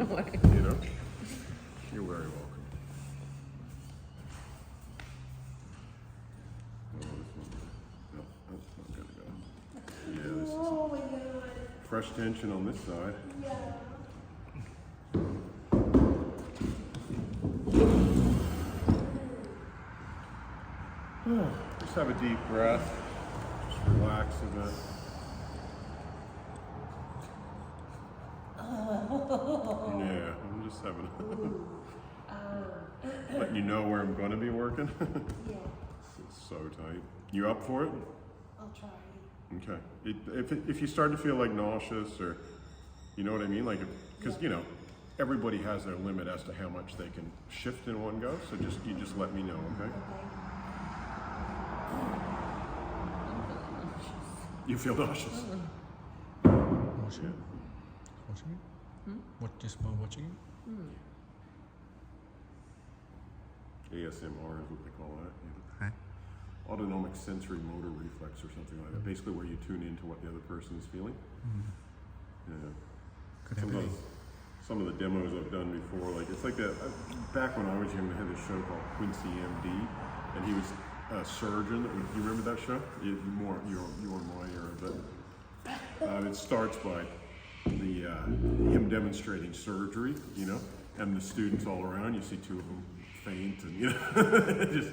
No way. You know? You're very welcome. Oh, this one. No, that's not gonna go. Yeah, this is Oh my god. fresh tension on this side. Yeah. Just have a deep breath. Just relax a bit. Yeah, I'm just having letting you know where I'm going to be working. Yeah. It's so tight. You up for it? I'll try. Okay. If you start to feel like nauseous or, you know what I mean? Like, because, you know, everybody has their limit as to how much they can shift in one go. So you just let me know, okay? You feel nauseous? Watching it? Watching it? What, just by watching it? ASMR is what they call that. Okay. Autonomic sensory motor reflex or something like that. Basically where you tune into what the other person is feeling. Yeah. Could have been. Some of the demos I've done before, like it's like that. Back when I was young, they had this show called Quincy MD, and he was a surgeon. You remember that show? You were in my era, but it starts by him demonstrating surgery, you know, and the students all around. You see two of them faint, and you know, just.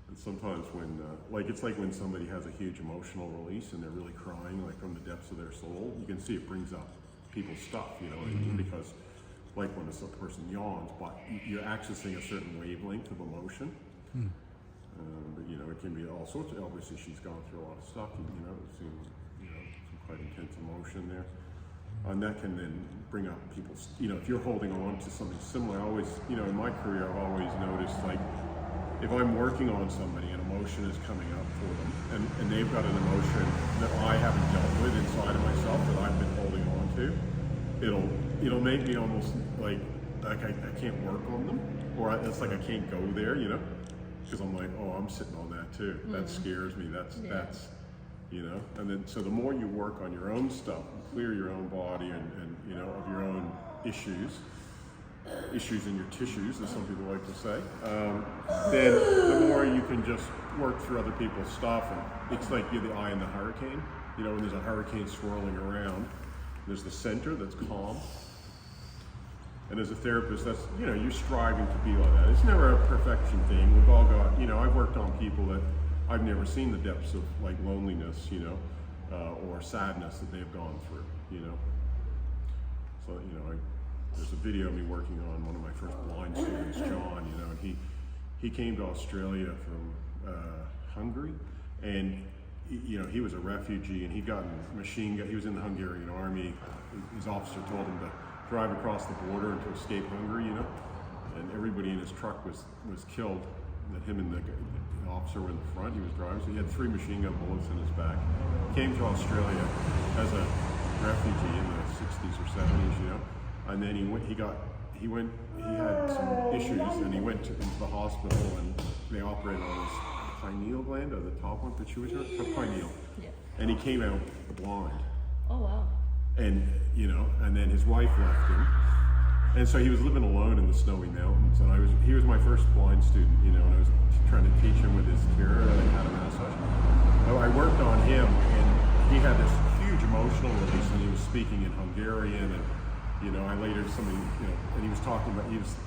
And sometimes when, like it's like when somebody has a huge emotional release and they're really crying, like from the depths of their soul, you can see it brings up people's stuff, you know what I mean? Because like when a person yawns, but you're accessing a certain wavelength of emotion. But you know, it can be all sorts of, obviously she's gone through a lot of stuff, you know, some quite intense emotion there. And that can then bring up people's, you know, if you're holding on to something similar, I always, you know, in my career, I've always noticed, like, if I'm working on somebody, an emotion is coming up for them, and they've got an emotion that I haven't dealt with inside of myself that I've been holding on to, it'll make me almost like I can't work on them, or it's like I can't go there, you know, because I'm like, oh, I'm sitting on that too. That scares me. That's you know, and then so the more you work on your own stuff, clear your own body, and you know, of your own issues in your tissues, as some people like to say, then the more you can just work through other people's stuff. And it's like you're the eye in the hurricane. You know, when there's a hurricane swirling around, there's the center that's calm. And as a therapist, that's, you know, you're striving to be like that. It's never a perfection thing. We've all got, you know, I've worked on people that I've never seen the depths of like loneliness, you know, or sadness that they've gone through, you know. So, you know, there's a video of me working on one of my first blind students, John, you know, and he came to Australia from Hungary, and you know, he was a refugee, and he'd gotten machine gun. He was in the Hungarian army. His officer told him to drive across the border and to escape Hungary, you know, and everybody in his truck was killed. That him and the officer were in the front. He was driving, so he had 3 machine gun bullets in his back. Came to Australia as a refugee in the 60s or 70s, you know. And then he had some issues, and he went into the hospital, and they operated on his pineal gland, or the top one, pituitary, pineal. Yeah. And he came out blind. Oh wow. And, you know, and then his wife left him. And so he was living alone in the snowy mountains, and he was my first blind student, you know, and I was trying to teach him with his terror that I had him as such. So I worked on him, and he had this huge emotional release, and he was speaking in Hungarian, and you know, I later somebody, you know, and he was talking about, he was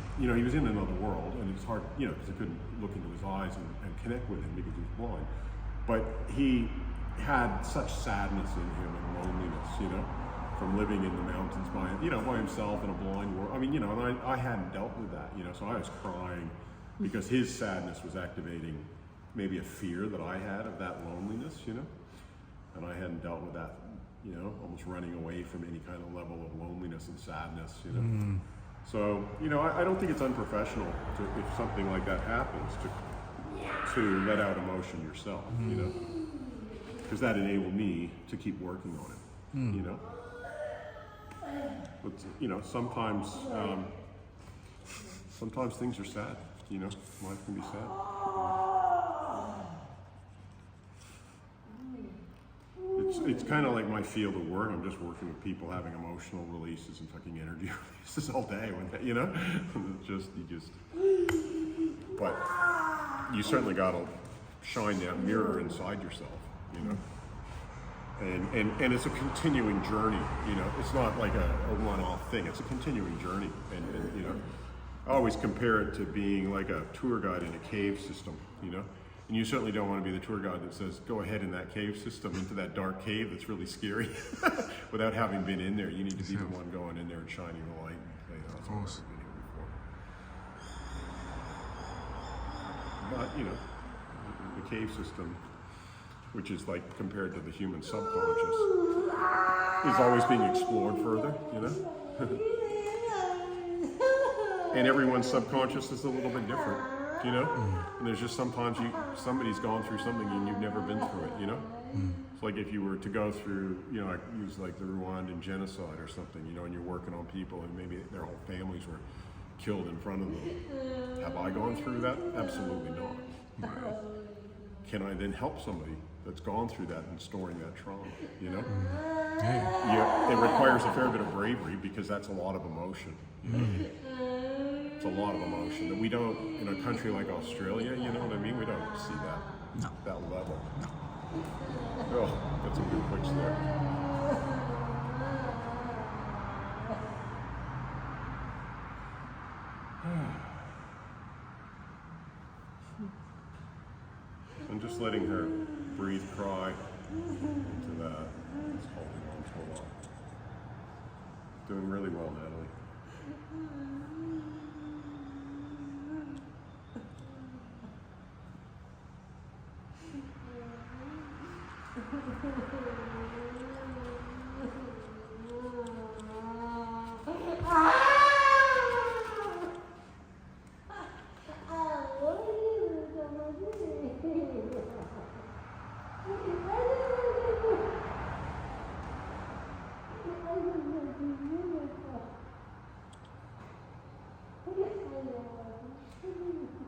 in another world, and it was hard, you know, because I couldn't look into his eyes and connect with him because he was blind. But he had such sadness in him and loneliness, you know, from living in the mountains by himself in a blind world. I mean, you know, and I hadn't dealt with that, you know, so I was crying because his sadness was activating maybe a fear that I had of that loneliness, you know, and I hadn't dealt with that. You know, almost running away from any kind of level of loneliness and sadness, you know. So, you know, I don't think it's unprofessional if something like that happens to let out emotion yourself, you know, because that enabled me to keep working on it, you know. But, you know, sometimes things are sad, you know, life can be sad. it's kind of like my field of work. I'm just working with people having emotional releases and fucking energy releases all day. When you know, but you certainly got to shine that mirror inside yourself. You know. And it's a continuing journey, you know. It's not like a one-off thing. It's a continuing journey, and you know, I always compare it to being like a tour guide in a cave system, you know. And you certainly don't want to be the tour guide that says, "Go ahead in that cave system into that dark cave that's really scary," without having been in there. You need to be the one going in there and shining the light. You know, that's what I've been here before. But you know, the cave system, which is like compared to the human subconscious, is always being explored further, you know? And everyone's subconscious is a little bit different, you know? And there's just sometimes somebody's gone through something and you've never been through it, you know? It's like if you were to go through, you know, I use like the Rwandan genocide or something, you know, and you're working on people and maybe their whole families were killed in front of them. Have I gone through that? Absolutely not. Can I then help somebody that's gone through that and storing that trauma, you know? Yeah, it requires a fair bit of bravery because that's a lot of emotion, you know? It's a lot of emotion that we don't, in a country like Australia, you know what I mean? We don't see that, that level. Oh, got some good clicks there. I'm just letting her breathe, cry into that. Just holding on to a lot. Doing really well, Natalie.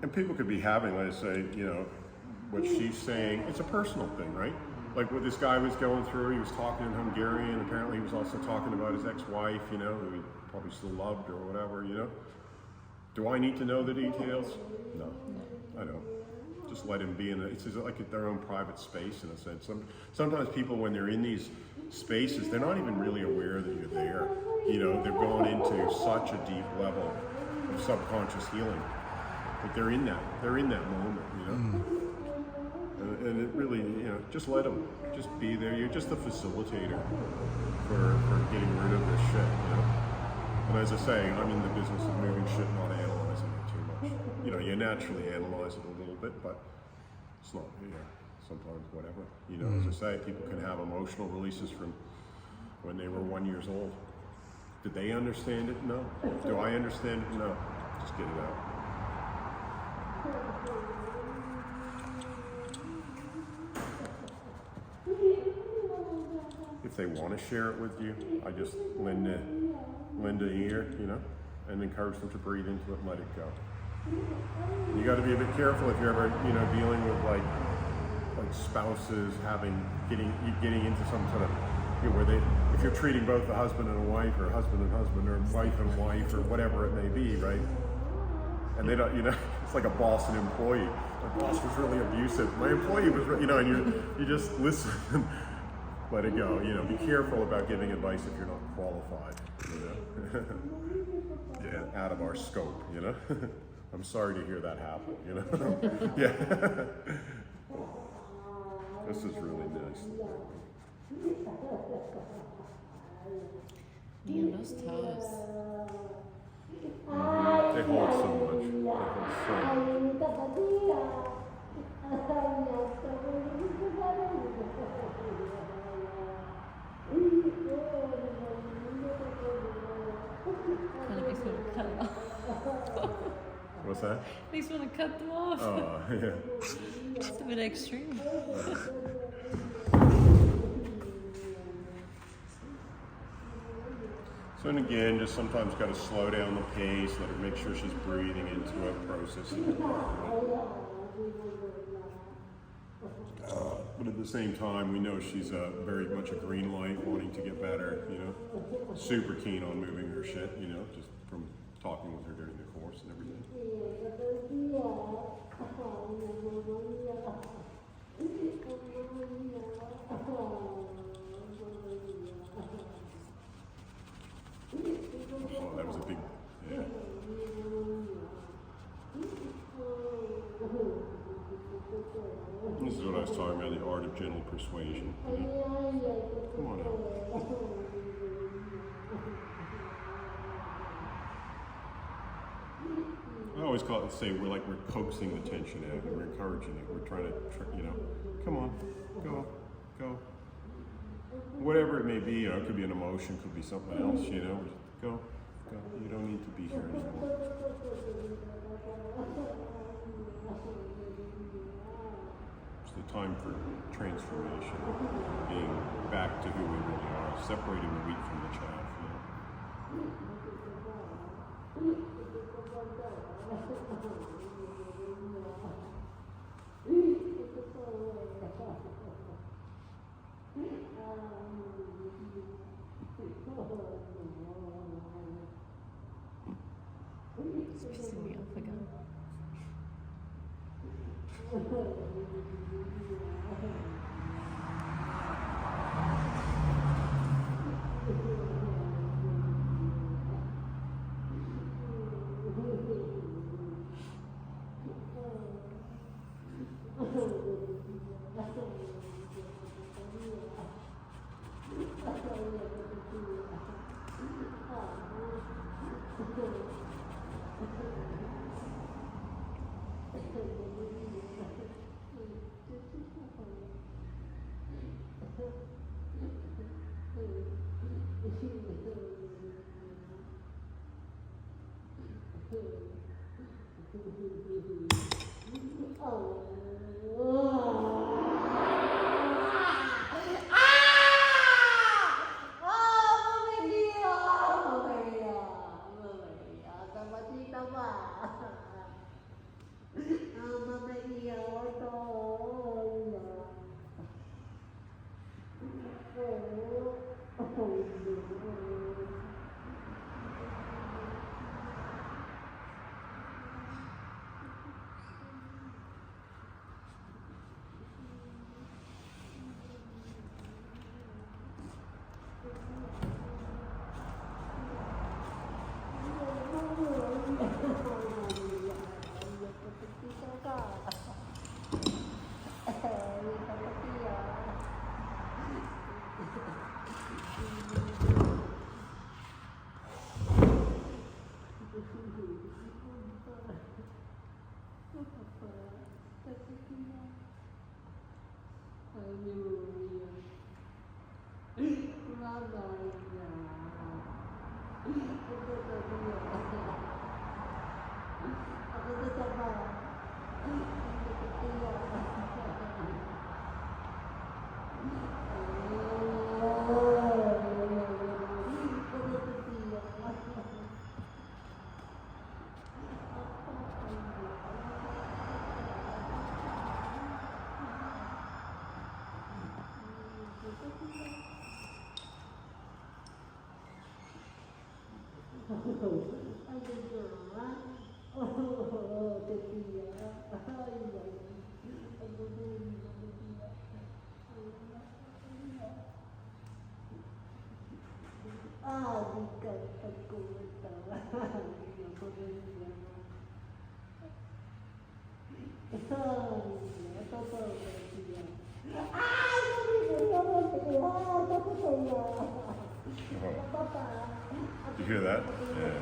And people could be having, let's say, you know, what she's saying. It's a personal thing, right? Like what this guy was going through, he was talking in Hungarian. Apparently he was also talking about his ex-wife, you know, who he probably still loved or whatever, you know. Do I need to know the details? No, I don't. Just let him be in it. It's like their own private space in a sense. Sometimes people, when they're in these spaces, they're not even really aware that you're there. You know, they're going into such a deep level of subconscious healing. But they're in that moment, you know. And it really, you know, just let them, just be there. You're just a facilitator for getting rid of this shit, you know. And as I say, I'm in the business of moving shit, not analyzing it too much. You know, you naturally analyze it a little bit, but it's not, you know, sometimes whatever. You know, as I say, people can have emotional releases from when they were 1 year old. Did they understand it? No. Do I understand it? No. Just get it out. If they want to share it with you, I just lend an ear, you know, and encourage them to breathe into it and let it go. You got to be a bit careful if you're ever, you know, dealing with like spouses getting into some sort of, you know, where if you're treating both a husband and a wife, or husband and husband, or wife and wife, or whatever it may be, right? And they don't, you know, it's like a boss and employee. My boss was really abusive. My employee was, you know, and you just listen and let it go. You know, be careful about giving advice if you're not qualified. You know, yeah, out of our scope. You know, I'm sorry to hear that happen. You know, yeah. This is really nice. Yeah, those toes. They hold so much. They hold so Kind of makes me want to cut them off. What's that? Makes me want to cut them off. Oh, yeah. It's a bit extreme. So, and again, just sometimes got to slow down the pace, let her make sure she's breathing into it, processing it. But at the same time, we know she's very much a green light, wanting to get better, you know. Super keen on moving her shit, you know, just from talking with her during the course and everything. Oh, that was a big, yeah. This is what I was talking about, the art of gentle persuasion. You know? Come on out. I always say we're coaxing the tension out, we're encouraging it, we're trying to, you know, come on, go. Whatever it may be, you know, it could be an emotion, could be something else, you know, go. You don't need to be here anymore. It's the time for transformation, being back to who we really are, separating the wheat from the chaff, you know. It's pissing me off again. Did you hear that? Yeah.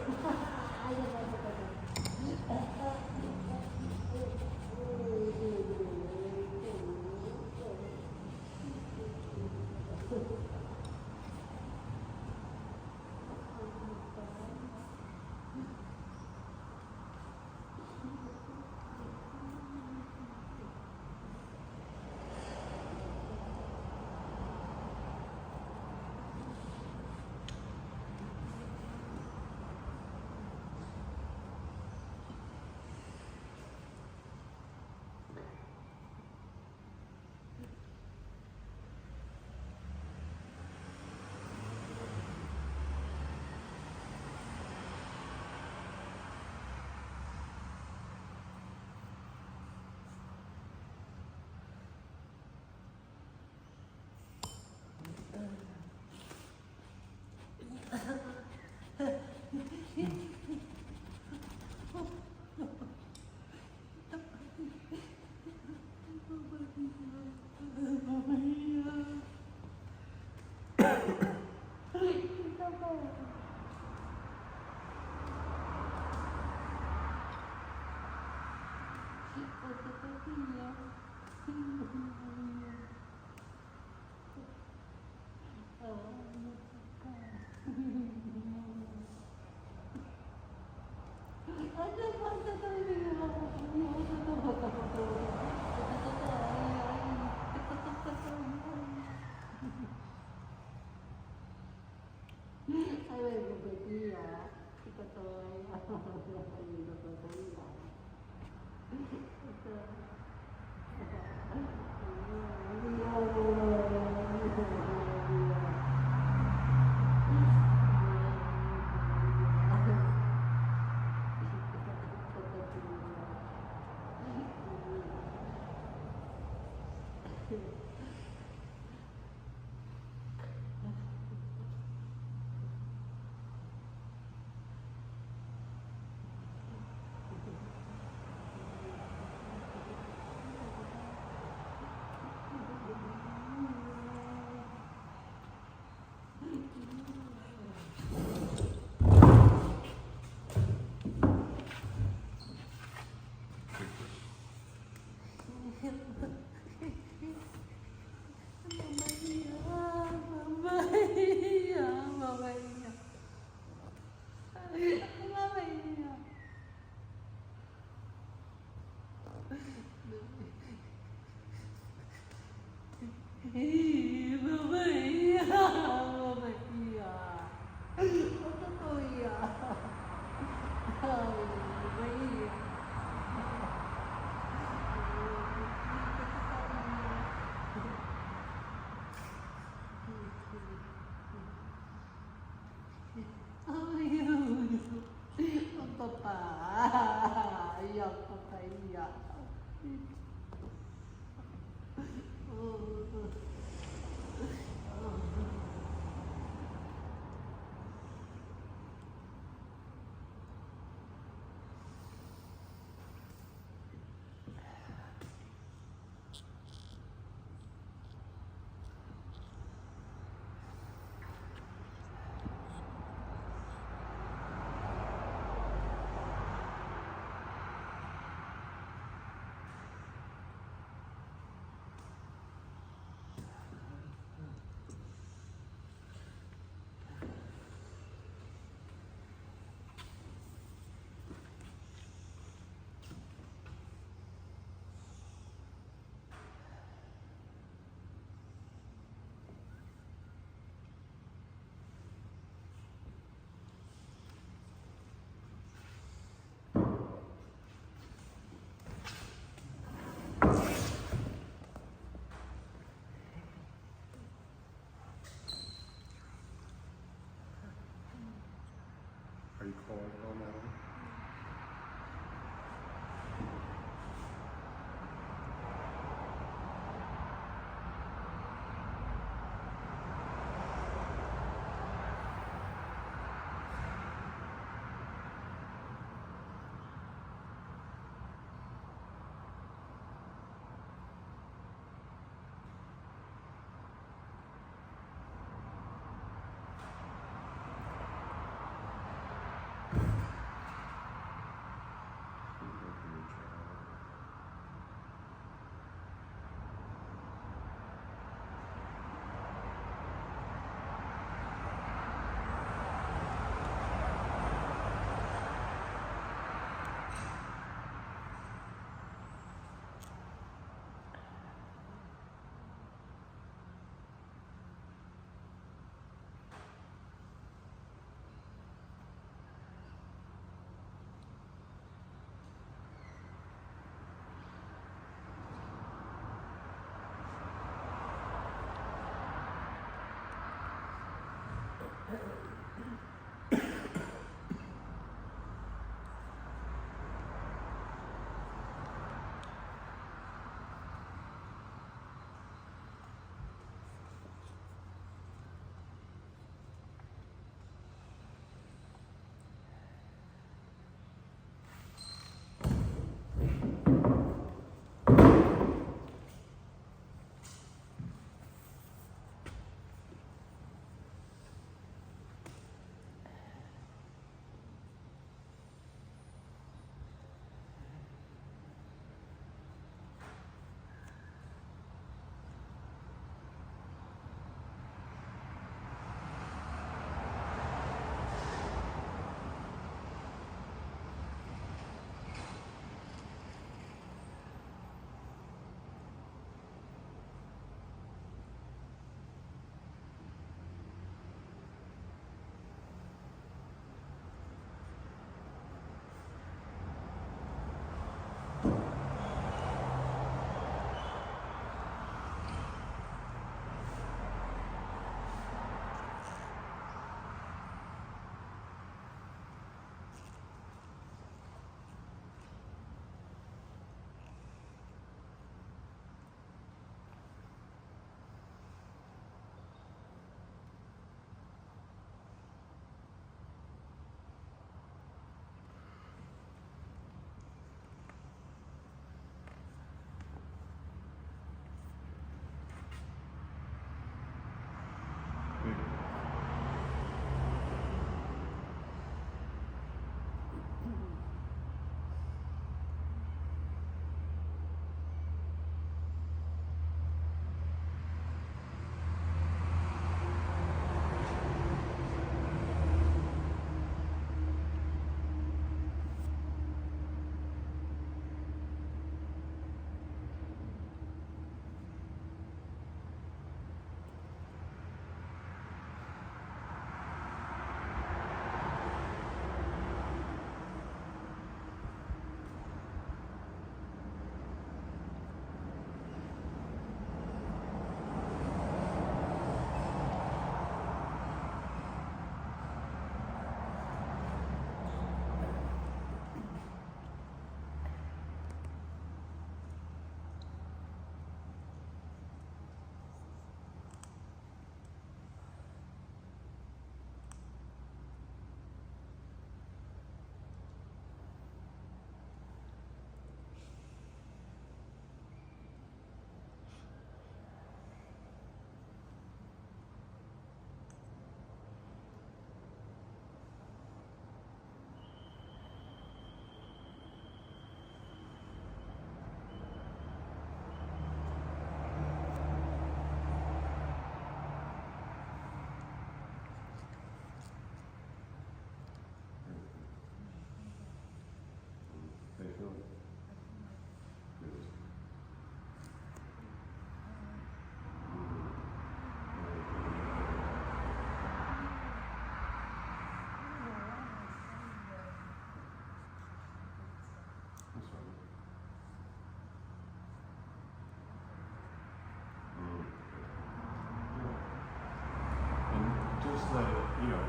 Are you cold at all, Natalie?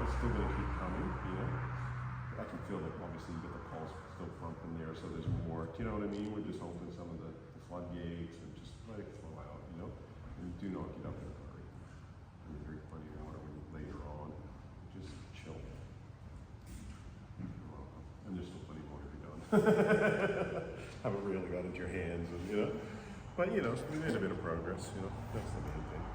it's still going to keep coming, you know. I can feel that obviously you get the pulse still pumping there, so there's more. Do you know what I mean? We're just opening some of the floodgates and just let it flow out, you know. And do not get up in a hurry. I mean, drink plenty of water when later on. Just chill. You're welcome. And there's still plenty more to be done. Haven't really got into your hands, and you know. But you know, we made a bit of progress. You know, that's the main thing.